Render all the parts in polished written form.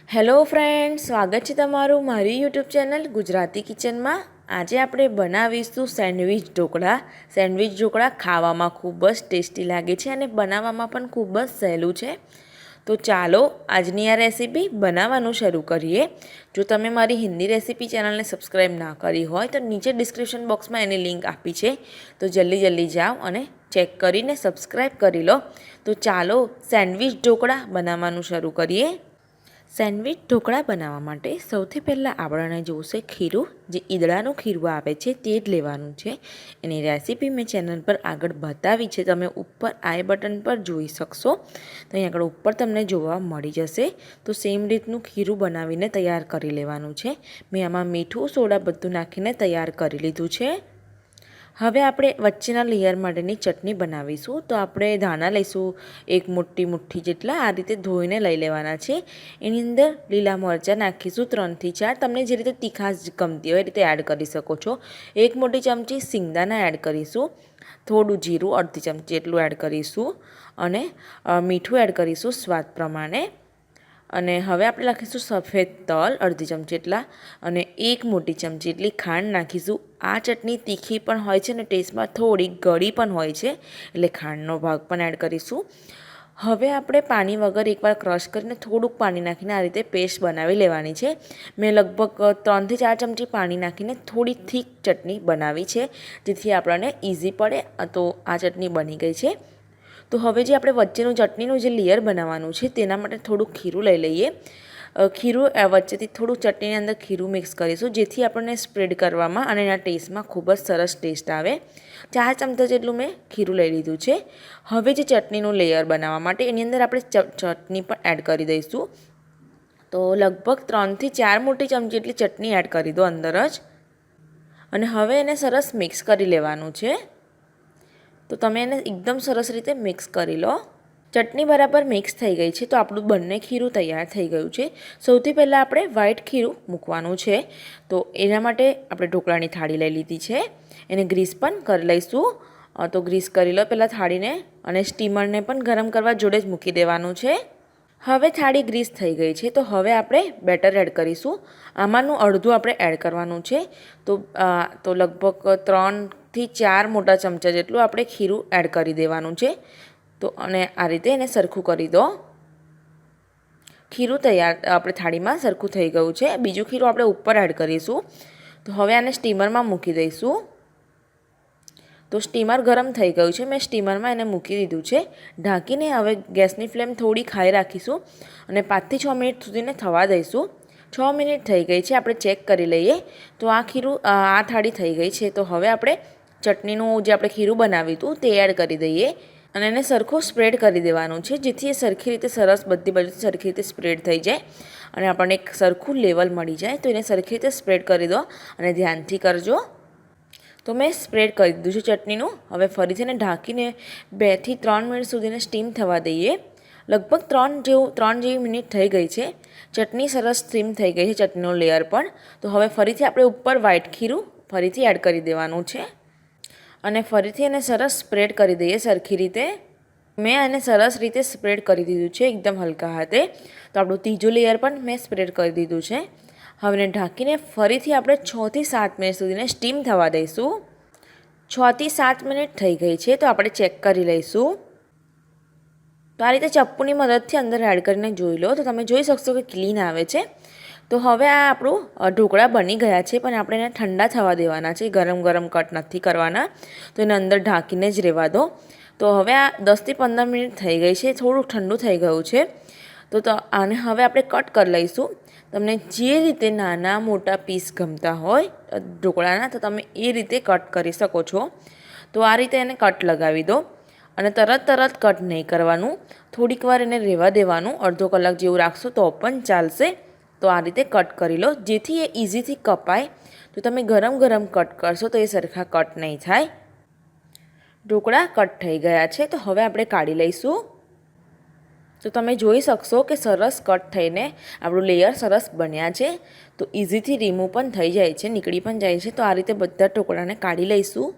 Hello friend, સ્વાગત છે તમારું મારી યુટ્યુબ ચેનલ ગુજરાતી કિચનમાં। આજે આપણે બનાવીશું સેન્ડવિચ ઢોકળા। સેન્ડવિચ ઢોકળા ખાવામાં ખૂબ જ ટેસ્ટી લાગે છે અને બનાવવામાં પણ ખૂબ જ સહેલું છે। તો ચાલો આજની આ રેસીપી બનાવવાનું શરૂ કરીએ। જો તમે મારી હિન્દી રેસીપી ચેનલને સબસ્ક્રાઈબ ના કરી હોય તો નીચે ડિસ્ક્રિપ્શન બોક્સમાં એની લિંક આપી છે, તો જલ્દી જાઓ અને ચેક કરીને સબસ્ક્રાઈબ કરી લો। તો ચાલો સેન્ડવિચ ઢોકળા બનાવવાનું શરૂ કરીએ। સેન્ડવિચ ઢોકળા બનાવવા માટે સૌથી પહેલાં આપણને જોઈશે ખીરું, જે ઈદળાનું ખીરું આવે છે તે જ લેવાનું છે। એની રેસીપી મેં ચેનલ પર આગળ બતાવી છે, તમે ઉપર આઈ બટન પર જોઈ શકશો, તો અહીં આગળ ઉપર તમને જોવા મળી જશે। તો સેમ રીતનું ખીરું બનાવીને તૈયાર કરી લેવાનું છે। મેં આમાં મીઠું સોડા બધું નાખીને તૈયાર કરી લીધું છે। હવે આપણે વચ્ચેના લેયર માટેની ચટણી બનાવીશું। તો આપણે ધાણા લઈશું, એક મોટી મુઠ્ઠી જેટલા, આ રીતે ધોઈને લઈ લેવાના છે। એની અંદર લીલા મરચાં નાખીશું 3 થી 4, તમને જે રીતે તીખાશ ગમતી હોય એ રીતે એડ કરી શકો છો। એક મોટી ચમચી સિંગદાણા એડ કરીશું, થોડું જીરું અડધી ચમચી એટલું એડ કરીશું અને મીઠું એડ કરીશું સ્વાદ પ્રમાણે। અને હવે આપણે નાખીશું સફેદ તલ અડધી ચમચી એટલા અને એક મોટી ચમચી એટલી ખાંડ નાખીશું। આ ચટણી તીખી પણ હોય છે અને ટેસ્ટમાં થોડી ગળી પણ હોય છે, એટલે ખાંડનો ભાગ પણ એડ કરીશું। હવે આપણે પાણી વગર એકવાર ક્રશ કરીને થોડુંક પાણી નાખીને આ રીતે પેસ્ટ બનાવી લેવાની છે। મેં લગભગ 3 થી 4 ચમચી પાણી નાખીને થોડી થીક ચટણી બનાવી છે, જેથી આપણને ઇઝી પડે। તો આ ચટણી બની ગઈ છે। તો હવે જે આપણે વચ્ચેનું ચટણીનું જે લેયર બનાવવાનું છે તેના માટે થોડુંક ખીરું લઈ લઈએ। ખીરું વચ્ચેથી થોડું ચટણીની અંદર ખીરું મિક્સ કરીશું, જેથી આપણને સ્પ્રેડ કરવામાં અને એના ટેસ્ટમાં ખૂબ જ સરસ ટેસ્ટ આવે। 4 ચમચા જેટલું મેં ખીરું લઈ લીધું છે। હવે જે ચટણીનું લેયર બનાવવા માટે એની અંદર આપણે ચટણી પણ એડ કરી દઈશું। તો લગભગ 3 થી 4 મોટી ચમચી એટલી ચટણી એડ કરી દો અંદર જ, અને હવે એને સરસ મિક્સ કરી લેવાનું છે। તો તમે એને એકદમ સરસ રીતે મિક્સ કરી લો। ચટણી બરાબર મિક્સ થઈ ગઈ છે, તો આપણું બંને ખીરું તૈયાર થઈ ગયું છે। સૌથી પહેલાં આપણે વ્હાઈટ ખીરું મૂકવાનું છે। તો એના માટે આપણે ઢોકળાની થાળી લઈ લીધી છે, એને ગ્રીસ પણ કરી લઈશું। તો ગ્રીસ કરી લો પહેલાં થાળીને, અને સ્ટીમરને પણ ગરમ કરવા જોડે જ મૂકી દેવાનું છે। હવે થાળી ગ્રીસ થઈ ગઈ છે, તો હવે આપણે બેટર એડ કરીશું। આમાંનું અડધું આપણે એડ કરવાનું છે। તો લગભગ 3 થી 4 મોટા ચમચા જેટલું આપણે ખીરું એડ કરી દેવાનું છે। તો અને આ રીતે એને સરખું કરી દો। ખીરું તૈયાર આપણે થાળીમાં સરખું થઈ ગયું છે। બીજું ખીરું આપણે ઉપર એડ કરીશું। તો હવે આને સ્ટીમરમાં મૂકી દઈશું। તો સ્ટીમર ગરમ થઈ ગયું છે, મેં સ્ટીમરમાં એને મૂકી દીધું છે ઢાંકીને। હવે ગેસની ફ્લેમ થોડી હાઈ રાખીશું અને 5 થી 6 મિનિટ સુધીને થવા દઈશું। 6 મિનિટ થઈ ગઈ છે, આપણે ચેક કરી લઈએ। તો આ ખીરું આ થાળી થઈ ગઈ છે। તો હવે આપણે ચટણીનું જે આપણે ખીરું બનાવ્યું હતું તે એડ કરી દઈએ અને એને સરખું સ્પ્રેડ કરી દેવાનું છે, જેથી એ સરખી રીતે સરસ બધી બાજુથી સરખી રીતે સ્પ્રેડ થઈ જાય અને આપણને એક સરખું લેવલ મળી જાય। તો એને સરખી રીતે સ્પ્રેડ કરી દો અને ધ્યાનથી કરજો। તો મેં સ્પ્રેડ કરી દીધું છે ચટણીનું। હવે ફરીથી એને ઢાંકીને 2 થી 3 મિનિટ સુધીને સ્ટીમ થવા દઈએ। લગભગ 3 જેવી મિનિટ થઈ ગઈ છે। ચટણી સરસ સ્ટીમ થઈ ગઈ છે, ચટણીનો લેયર પણ। તો હવે ફરીથી આપણે ઉપર વ્હાઈટ ખીરું ફરીથી એડ કરી દેવાનું છે અને ફરીથી એને સરસ સ્પ્રેડ કરી દઈએ સરખી રીતે। મેં આને સરસ રીતે સ્પ્રેડ કરી દીધું છે એકદમ હલકા હાથે। તો આપણું ત્રીજું લેયર પણ મેં સ્પ્રેડ કરી દીધું છે। હવે એને ઢાંકીને ફરીથી આપણે 6 થી 7 મિનિટ સુધીને સ્ટીમ થવા દઈશું। 6 થી 7 મિનિટ થઈ ગઈ છે, તો આપણે ચેક કરી લઈશું। તો આ રીતે ચપ્પુની મદદથી અંદર એડ કરીને જોઈ લો, તો તમે જોઈ શકશો કે ક્લીન આવે છે। તો હવે આ આપણું ઢોકળા બની ગયા છે, પણ આપણે એને ઠંડા થવા દેવાના છે, ગરમ ગરમ કટ નથી કરવાના। તો એને અંદર ઢાંકીને જ રહેવા દો। તો હવે આ 10 થી 15 મિનિટ થઈ ગઈ છે, થોડું ઠંડુ થઈ ગયું છે। તો આને હવે આપણે કટ કરી લઈશું। તમને જે રીતે નાના મોટા પીસ ગમતા હોય ઢોકળાના, તો તમે એ રીતે કટ કરી શકો છો। તો આ રીતે એને કટ લગાવી દો અને તરત કટ નહીં કરવાનું, થોડીક વાર એને રહેવા દેવાનું। અડધો કલાક જેવું રાખશો તો પણ ચાલશે। તો આ રીતે કટ કરી લો, જેથી એ ઇઝીથી કપાય। તો તમે ગરમ કટ કરશો તો એ સરખા કટ નહીં થાય। ઢોકળા કટ થઈ ગયા છે, તો હવે આપણે કાઢી લઈશું। તો તમે જોઈ શકશો કે સરસ કટ થઈને આપણું લેયર સરસ બન્યા છે। તો ઇઝીથી રિમૂવ પણ થઈ જાય છે, નીકળી પણ જાય છે। તો આ રીતે બધા ઢોકળાને કાઢી લઈશું।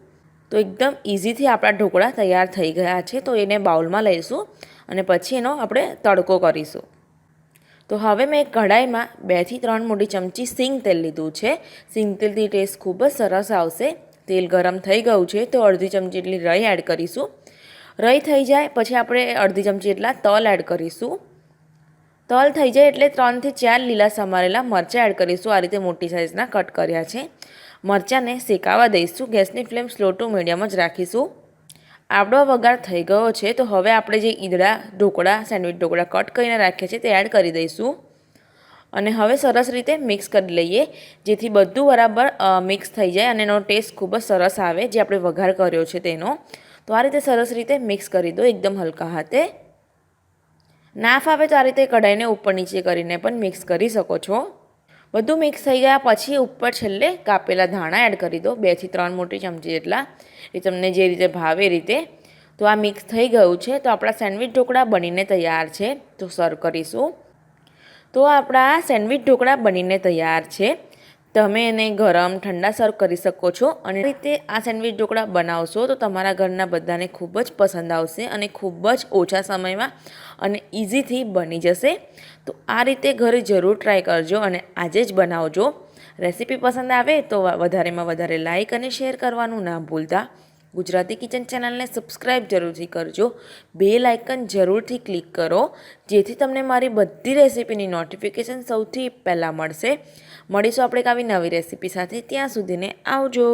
તો એકદમ ઇઝીથી આપણા ઢોકળા તૈયાર થઈ ગયા છે। તો એને બાઉલમાં લઈશું અને પછી એનો આપણે તડકો કરીશું। તો હવે મેં કઢાઈમાં 2 થી 3 મોટી ચમચી સિંગ તેલ લીધું છે. સિંગ તેલથી ટેસ્ટ ખૂબ જ સરસ આવશે. તેલ ગરમ થઈ ગયું છે તો અડધી ચમચી જેટલી રાઈ એડ કરીશું. રાઈ થઈ જાય પછી આપણે અડધી ચમચી જેટલા તલ એડ કરીશું. તલ થઈ જાય એટલે 3 થી 4 લીલા સમારેલા મરચાં એડ કરીશું. આ રીતે મોટી સાઇઝના કટ કર્યા છે. મરચાંને શેકાવા દઈશું. ગેસની ફ્લેમ સ્લો ટુ મીડિયમ જ રાખીશું. આપણો વઘાર થઈ ગયો છે તો હવે આપણે જે ઈદડા ઢોકળા સેન્ડવિચ ઢોકળા કટ કરીને રાખ્યા છે તે એડ કરી દઈશું અને હવે સરસ રીતે મિક્સ કરી લઈએ જેથી બધું બરાબર મિક્સ થઈ જાય અને એનો ટેસ્ટ ખૂબ જ સરસ આવે જે આપણે વઘાર કર્યો છે તેનો. તો આ રીતે સરસ રીતે મિક્સ કરી દો એકદમ હલકા હાથે. ના ફાવે તો આ રીતે કઢાઈને ઉપર નીચે કરીને પણ મિક્સ કરી શકો છો. બધું મિક્સ થઈ ગયા પછી ઉપર છેલ્લે કાપેલા ધાણા એડ કરી દો 2 થી 3 મોટી ચમચી જેટલા. એ તમને જે રીતે ભાવે એ રીતે. તો આ મિક્સ થઈ ગયું છે તો આપણા સેન્ડવિચ ઢોકળા બનીને તૈયાર છે. તો સર્વ કરીશું. તો આપણા સેન્ડવિચ ઢોકળા બનીને તૈયાર છે. તમે એને ગરમ ઠંડા સર્વ કરી શકો છો અને રીતે આ સેન્ડવિચ ઢોકળા બનાવશો તો તમારા ઘરના બધાને ખૂબ જ પસંદ આવશે અને ખૂબ જ ઓછા સમયમાં અને ઇઝીથી બની જશે. તો આ રીતે ઘરે જરૂર ટ્રાય કરજો અને આજે જ બનાવજો. રેસીપી પસંદ આવે તો વધારેમાં વધારે લાઇક અને શેર કરવાનું ના ભૂલતા. ગુજરાતી કિચન ચેનલને સબસ્ક્રાઈબ જરૂરથી કરજો. બેલ આઇકન જરૂરથી ક્લિક કરો જેથી તમને મારી બધી રેસીપીની નોટિફિકેશન સૌથી પહેલાં મળશે. મળીશું આપણે એક આવી નવી રેસીપી સાથે. ત્યાં સુધીને આવજો.